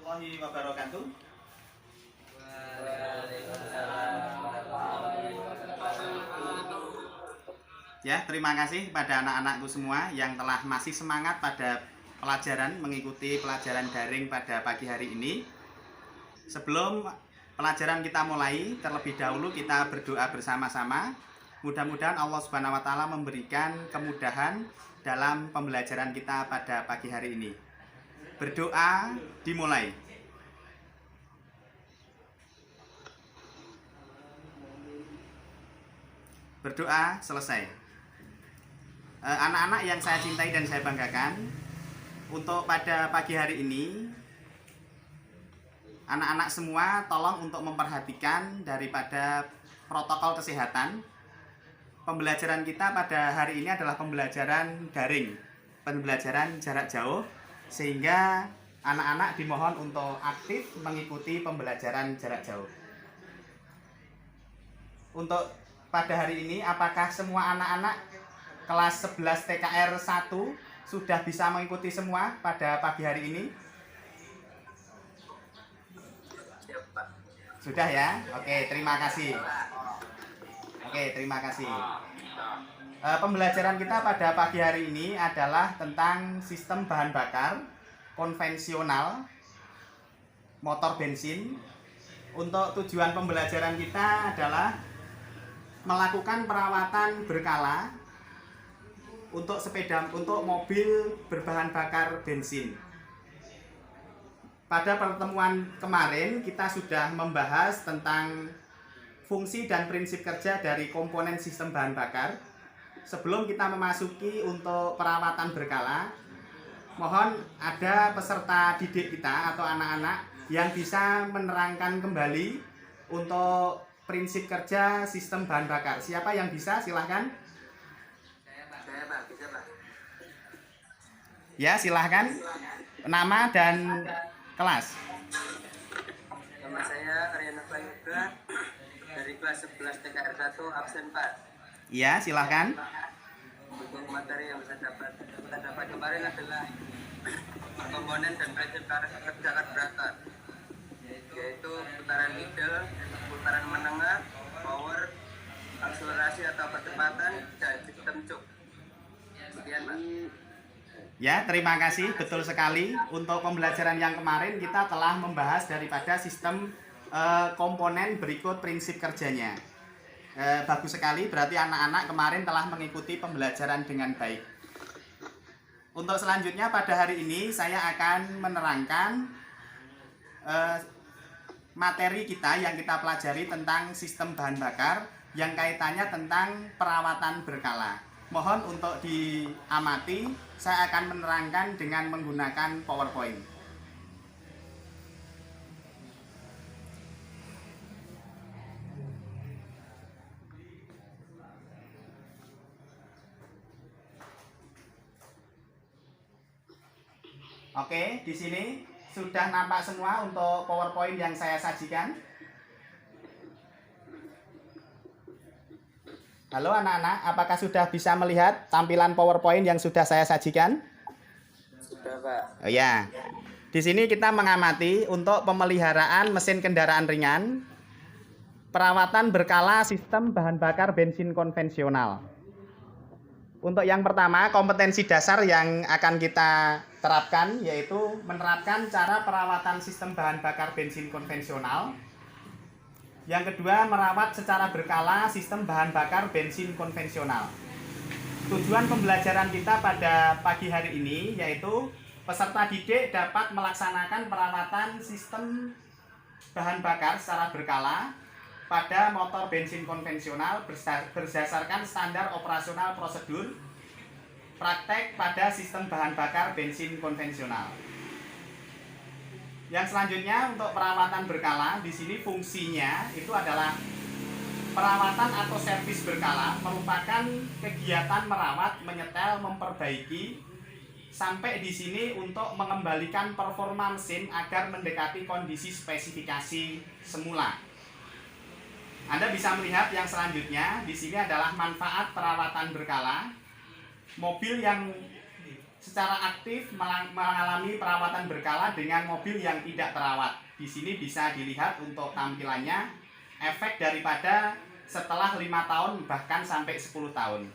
warahmatullahi wabarakatuh. Ya, terima kasih kepada anak-anakku semua yang telah masih semangat pada pelajaran, mengikuti pelajaran daring pada pagi hari ini. Sebelum pelajaran kita mulai, terlebih dahulu kita berdoa bersama-sama. Mudah-mudahan Allah Subhanahu wa taala memberikan kemudahan dalam pembelajaran kita pada pagi hari ini. Berdoa dimulai. Berdoa selesai. Anak-anak yang saya cintai dan saya banggakan, untuk pada pagi hari ini, anak-anak semua tolong untuk memperhatikan daripada protokol kesehatan. Pembelajaran kita pada hari ini adalah pembelajaran daring, pembelajaran jarak jauh, sehingga anak-anak dimohon untuk aktif mengikuti pembelajaran jarak jauh. Untuk pada hari ini, apakah semua anak-anak kelas 11 TKR 1 sudah bisa mengikuti semua pada pagi hari ini? Sudah ya? Oke, terima kasih. Oke, terima kasih. Pembelajaran kita pada pagi hari ini adalah tentang sistem bahan bakar konvensional motor bensin. Untuk tujuan pembelajaran kita adalah melakukan perawatan berkala untuk mobil berbahan bakar bensin. Pada pertemuan kemarin kita sudah membahas tentang fungsi dan prinsip kerja dari komponen sistem bahan bakar. Sebelum kita memasuki untuk perawatan berkala, mohon ada peserta didik kita atau anak-anak yang bisa menerangkan kembali untuk prinsip kerja sistem bahan bakar. Siapa yang bisa? Silahkan. Saya Pak, bisa Pak. Ya, silahkan. Nama dan kelas. Nama saya Aryana Payuga dari kelas 11 TKR 1 absen 4. Ya, silahkan. Untuk materi yang kita dapat kemarin adalah komponen dan prinsip kerja karburator, yaitu putaran idle, putaran menengah, power, akselerasi atau percepatan, dan sistem cuk. Sekian Pak. Ya, terima kasih. Betul sekali. Untuk pembelajaran yang kemarin kita telah membahas daripada sistem komponen berikut prinsip kerjanya. Bagus sekali, berarti anak-anak kemarin telah mengikuti pembelajaran dengan baik. Untuk selanjutnya pada hari ini saya akan menerangkan materi kita yang kita pelajari tentang sistem bahan bakar yang kaitannya tentang perawatan berkala. Mohon untuk diamati, saya akan menerangkan dengan menggunakan PowerPoint. Oke, di sini sudah nampak semua untuk PowerPoint yang saya sajikan. Halo anak-anak, apakah sudah bisa melihat tampilan PowerPoint yang sudah saya sajikan? Sudah Pak. Oh ya. Di sini kita mengamati untuk pemeliharaan mesin kendaraan ringan, perawatan berkala sistem bahan bakar bensin konvensional. Untuk yang pertama, kompetensi dasar yang akan kita terapkan yaitu menerapkan cara perawatan sistem bahan bakar bensin konvensional. Yang kedua, merawat secara berkala sistem bahan bakar bensin konvensional. Tujuan pembelajaran kita pada pagi hari ini yaitu peserta didik dapat melaksanakan perawatan sistem bahan bakar secara berkala pada motor bensin konvensional berdasarkan standar operasional prosedur praktek pada sistem bahan bakar bensin konvensional. Yang selanjutnya untuk perawatan berkala, di sini fungsinya itu adalah perawatan atau servis berkala merupakan kegiatan merawat, menyetel, memperbaiki sampai di sini untuk mengembalikan performa mesin agar mendekati kondisi spesifikasi semula. Anda bisa melihat yang selanjutnya, di sini adalah manfaat perawatan berkala. Mobil yang secara aktif mengalami perawatan berkala dengan mobil yang tidak terawat. Di sini bisa dilihat untuk tampilannya efek daripada setelah 5 tahun bahkan sampai 10 tahun.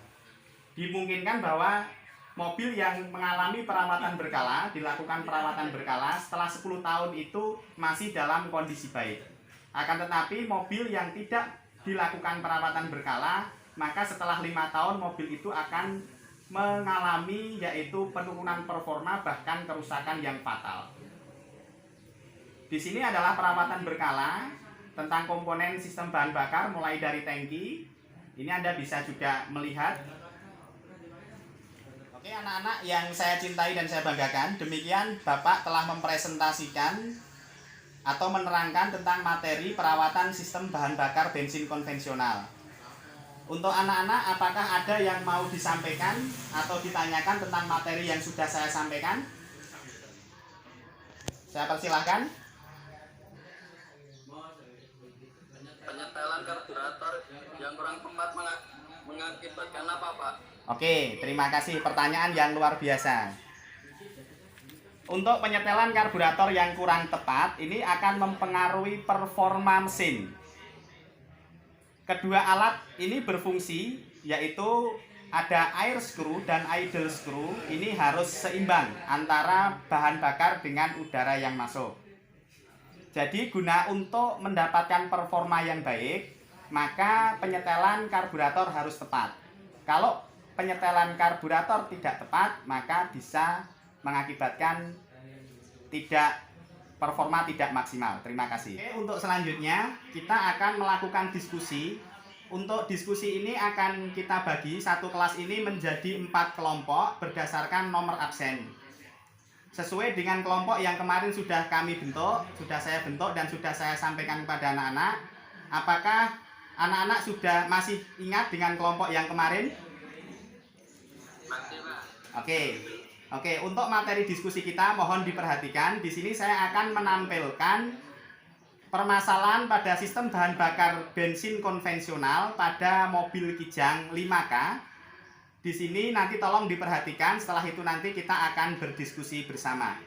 Dimungkinkan bahwa mobil yang mengalami perawatan berkala, dilakukan perawatan berkala setelah 10 tahun itu masih dalam kondisi baik. Akan tetapi mobil yang tidak dilakukan perawatan berkala, maka setelah 5 tahun mobil itu akan mengalami yaitu penurunan performa bahkan kerusakan yang fatal. Di sini adalah perawatan berkala tentang komponen sistem bahan bakar mulai dari tangki. Ini Anda bisa juga melihat. Oke anak-anak yang saya cintai dan saya banggakan, demikian Bapak telah mempresentasikan atau menerangkan tentang materi perawatan sistem bahan bakar bensin konvensional. Untuk anak-anak, apakah ada yang mau disampaikan atau ditanyakan tentang materi yang sudah saya sampaikan? Saya persilahkan. Penyetelan karburator yang kurang tepat mengakibatkan apa, Pak? Oke, terima kasih. Pertanyaan yang luar biasa. Untuk penyetelan karburator yang kurang tepat, ini akan mempengaruhi performa mesin. Kedua alat ini berfungsi, yaitu ada air screw dan idle screw. Ini harus seimbang antara bahan bakar dengan udara yang masuk. Jadi guna untuk mendapatkan performa yang baik, maka penyetelan karburator harus tepat. Kalau penyetelan karburator tidak tepat, maka bisa mengakibatkan performa tidak maksimal. Terima kasih. Oke, untuk selanjutnya kita akan melakukan diskusi. Untuk diskusi ini akan kita bagi satu kelas ini menjadi 4 kelompok berdasarkan nomor absen. Sesuai dengan kelompok yang kemarin sudah kami bentuk, sudah saya bentuk dan sudah saya sampaikan kepada anak-anak. Apakah anak-anak sudah masih ingat dengan kelompok yang kemarin? Masih, Pak. Oke, untuk materi diskusi kita mohon diperhatikan. Di sini saya akan menampilkan permasalahan pada sistem bahan bakar bensin konvensional pada mobil Kijang 5K. Di sini nanti tolong diperhatikan, setelah itu nanti kita akan berdiskusi bersama.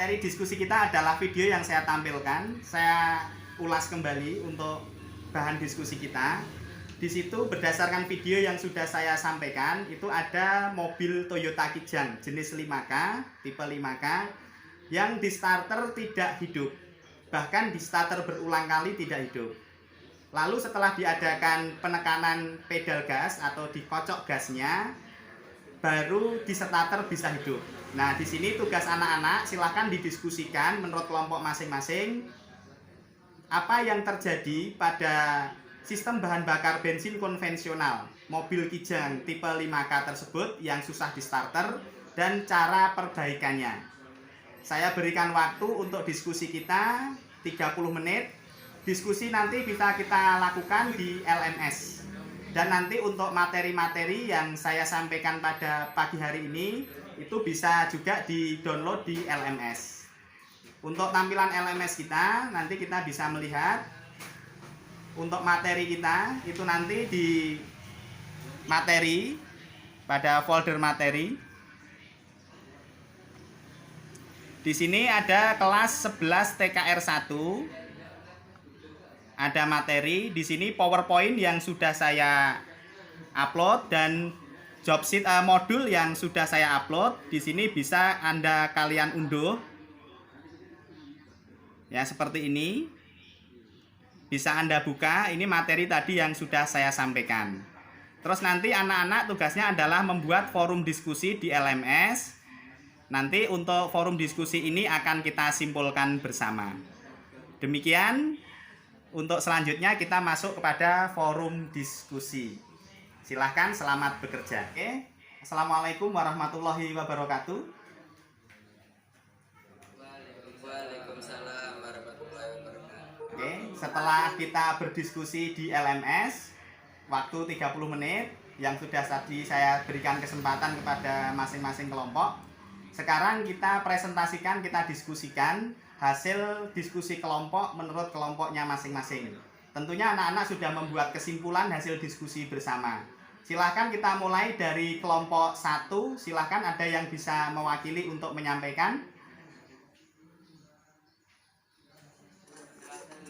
Materi diskusi kita adalah video yang saya tampilkan. Saya ulas kembali untuk bahan diskusi kita. Di situ berdasarkan video yang sudah saya sampaikan, itu ada mobil Toyota Kijang jenis 5K, tipe 5K, yang di starter tidak hidup. Bahkan di starter berulang kali tidak hidup. Lalu setelah diadakan penekanan pedal gas atau dikocok gasnya, baru di starter bisa hidup. Nah, di sini tugas anak-anak silakan didiskusikan menurut kelompok masing-masing apa yang terjadi pada sistem bahan bakar bensin konvensional mobil Kijang tipe 5K tersebut yang susah di starter dan cara perbaikannya. Saya berikan waktu untuk diskusi kita 30 menit. Diskusi nanti bisa kita lakukan di LMS. Dan nanti untuk materi-materi yang saya sampaikan pada pagi hari ini itu bisa juga di-download di LMS. Untuk tampilan LMS kita nanti kita bisa melihat untuk materi kita itu nanti di materi pada folder materi. Di sini ada kelas 11 TKR 1. Ada materi di sini PowerPoint yang sudah saya upload dan job sheet modul yang sudah saya upload. Di sini bisa kalian unduh. Ya, seperti ini. Bisa Anda buka, ini materi tadi yang sudah saya sampaikan. Terus nanti anak-anak tugasnya adalah membuat forum diskusi di LMS. Nanti untuk forum diskusi ini akan kita simpulkan bersama. Demikian, untuk selanjutnya kita masuk kepada forum diskusi. Silahkan, selamat bekerja. Oke? Assalamualaikum warahmatullahi wabarakatuh. Waalaikumsalam warahmatullahi wabarakatuh. Oke, setelah kita berdiskusi di LMS waktu 30 menit yang sudah tadi saya berikan kesempatan kepada masing-masing kelompok. Sekarang kita presentasikan, kita diskusikan hasil diskusi kelompok menurut kelompoknya masing-masing. Tentunya anak-anak sudah membuat kesimpulan hasil diskusi bersama. Silahkan kita mulai dari kelompok 1. Silahkan, ada yang bisa mewakili untuk menyampaikan.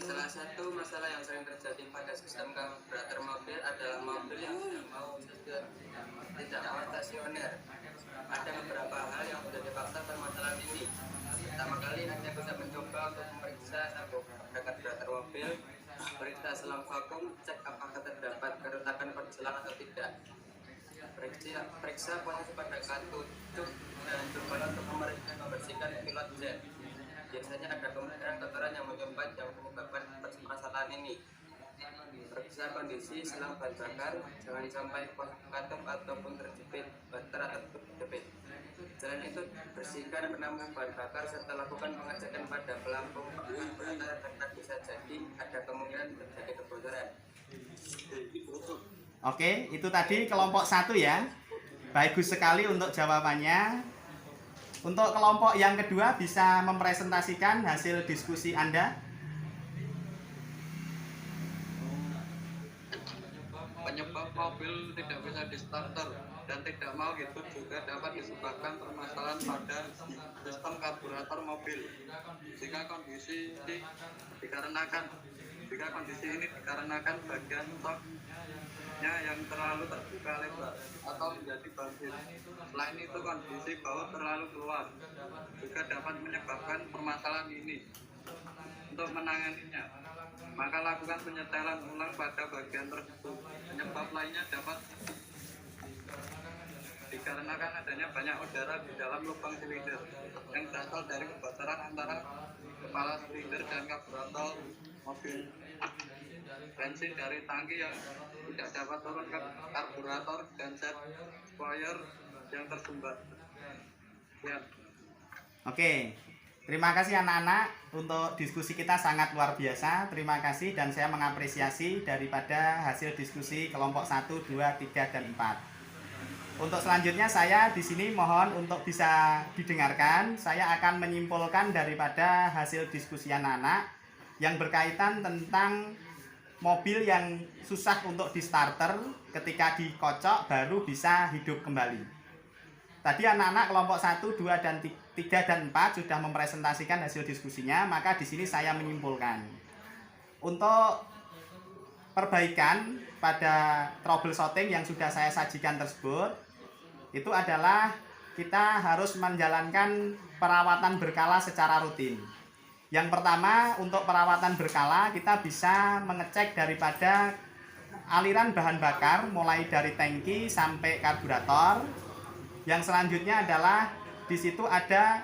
Salah satu masalah yang sering terjadi pada sistem karburator mobil adalah mobil yang tidak mau stasioner. Ada beberapa hal yang sudah dipaksa permasalahan ini. Pertama kali Anda bisa mencoba untuk memeriksa sabuk pada karburator mobil, periksa selang vakum, cek apakah terdapat keretakan pada selang atau tidak. Periksa posisi pada katutup dan coba untuk membersihkan pilot jet. Biasanya ada kemungkinan kotoran yang menyumbat yang menyebabkan permasalahan ini. Periksa kondisi selang bahan bakar, jangan sampai katup ataupun terjepit baterai atau terjepit. Selain itu, bersihkan penambang bahan bakar serta lakukan pengecekan pada pelampung karburator karena bisa jadi ada kemungkinan terjadi kebocoran. Oke, itu tadi kelompok 1 ya. Bagus sekali untuk jawabannya. Untuk kelompok yang kedua bisa mempresentasikan hasil diskusi Anda. Penyebab mobil tidak bisa di-starter dan tidak mau itu juga dapat disebabkan permasalahan pada sistem karburator mobil. Jika kondisi ini dikarenakan bagian shocknya yang terlalu terbuka lebar atau menjadi banjir. Selain itu, kondisi baut terlalu keluar juga dapat menyebabkan permasalahan ini. Untuk menanganinya, maka lakukan penyetelan ulang pada bagian tersebut. Penyebab lainnya dapat dikarenakan adanya banyak udara di dalam lubang silinder yang berasal dari kebocoran antara kepala silinder dan karburator mobil. Bensin dari tangki yang tidak dapat turun ke karburator dan set spoiler yang tersumbat. Ya. Oke, terima kasih anak-anak. Untuk diskusi kita sangat luar biasa. Terima kasih dan saya mengapresiasi daripada hasil diskusi kelompok 1, 2, 3, dan 4. Untuk selanjutnya saya di sini mohon untuk bisa didengarkan. Saya akan menyimpulkan daripada hasil diskusi anak-anak yang berkaitan tentang mobil yang susah untuk di starter, ketika dikocok baru bisa hidup kembali. Tadi anak-anak kelompok 1, 2, dan 3 dan 4 sudah mempresentasikan hasil diskusinya, maka di sini saya menyimpulkan. Untuk perbaikan pada troubleshooting yang sudah saya sajikan tersebut, itu adalah kita harus menjalankan perawatan berkala secara rutin. Yang pertama, untuk perawatan berkala kita bisa mengecek daripada aliran bahan bakar mulai dari tangki sampai karburator. Yang selanjutnya adalah di situ ada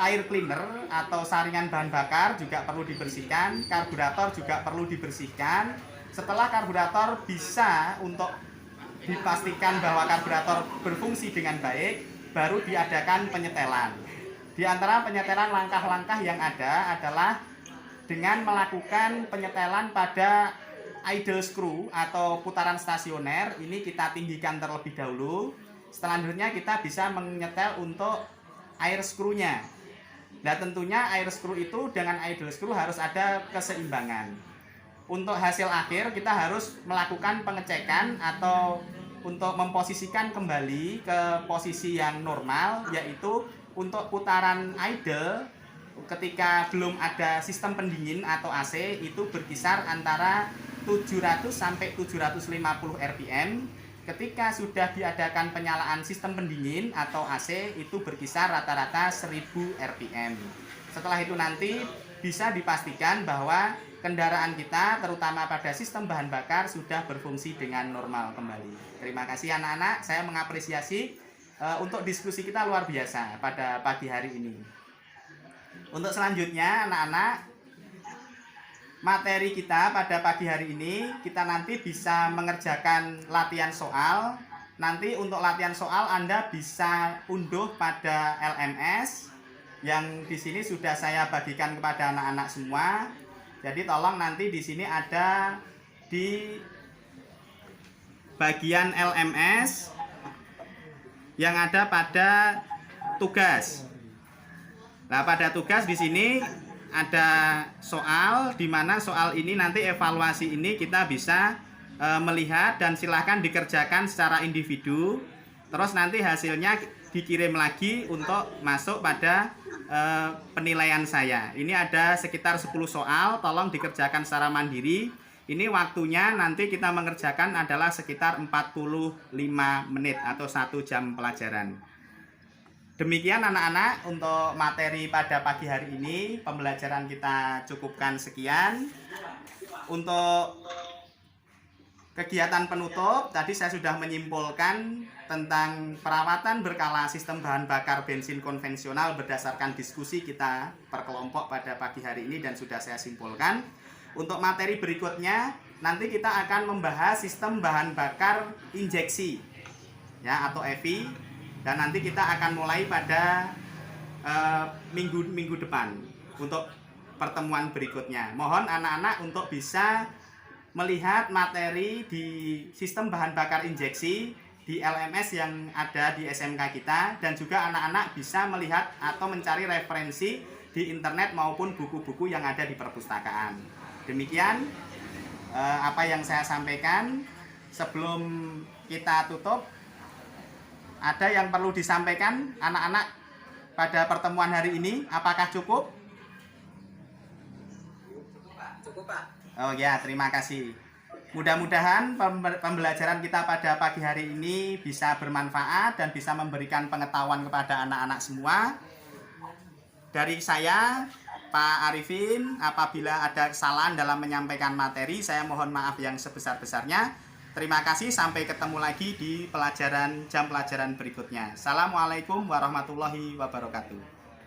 air cleaner atau saringan bahan bakar juga perlu dibersihkan, karburator juga perlu dibersihkan. Setelah karburator bisa untuk dipastikan bahwa karburator berfungsi dengan baik, baru diadakan penyetelan. Di antara penyetelan langkah-langkah yang ada adalah dengan melakukan penyetelan pada idle screw atau putaran stasioner. Ini kita tinggikan terlebih dahulu. Selanjutnya kita bisa menyetel untuk air screw-nya. Nah, tentunya air screw itu dengan idle screw harus ada keseimbangan. Untuk hasil akhir kita harus melakukan pengecekan atau untuk memposisikan kembali ke posisi yang normal, yaitu untuk putaran idle ketika belum ada sistem pendingin atau AC itu berkisar antara 700 sampai 750 rpm. Ketika sudah diadakan penyalaan sistem pendingin atau AC itu berkisar rata-rata 1000 rpm. Setelah itu nanti bisa dipastikan bahwa kendaraan kita terutama pada sistem bahan bakar sudah berfungsi dengan normal kembali. Terima kasih anak-anak, saya mengapresiasi untuk diskusi kita luar biasa pada pagi hari ini. Untuk selanjutnya anak-anak, materi kita pada pagi hari ini kita nanti bisa mengerjakan latihan soal. Nanti untuk latihan soal Anda bisa unduh pada LMS yang di sini sudah saya bagikan kepada anak-anak semua. Jadi tolong nanti di sini ada di bagian LMS yang ada pada tugas. Nah, pada tugas di sini ada soal, di mana soal ini nanti evaluasi ini kita bisa melihat dan silahkan dikerjakan secara individu. Terus nanti hasilnya dikirim lagi untuk masuk pada penilaian saya. Ini ada sekitar 10 soal, tolong dikerjakan secara mandiri. Ini waktunya nanti kita mengerjakan adalah sekitar 45 menit atau 1 jam pelajaran. Demikian anak-anak untuk materi pada pagi hari ini. Pembelajaran kita cukupkan sekian. Untuk kegiatan penutup, tadi saya sudah menyimpulkan tentang perawatan berkala sistem bahan bakar bensin konvensional berdasarkan diskusi kita per kelompok pada pagi hari ini dan sudah saya simpulkan. Untuk materi berikutnya, nanti kita akan membahas sistem bahan bakar injeksi ya atau EVI, dan nanti kita akan mulai pada minggu depan untuk pertemuan berikutnya. Mohon anak-anak untuk bisa melihat materi di sistem bahan bakar injeksi di LMS yang ada di SMK kita, dan juga anak-anak bisa melihat atau mencari referensi di internet maupun buku-buku yang ada di perpustakaan. Demikian apa yang saya sampaikan. Sebelum kita tutup, ada yang perlu disampaikan anak-anak pada pertemuan hari ini? Apakah cukup? Cukup, Pak. Oh ya, terima kasih. Mudah-mudahan pembelajaran kita pada pagi hari ini bisa bermanfaat dan bisa memberikan pengetahuan kepada anak-anak semua. Dari saya, Pak Arifin, apabila ada kesalahan dalam menyampaikan materi, saya mohon maaf yang sebesar-besarnya. Terima kasih, sampai ketemu lagi di jam pelajaran berikutnya. Assalamualaikum warahmatullahi wabarakatuh.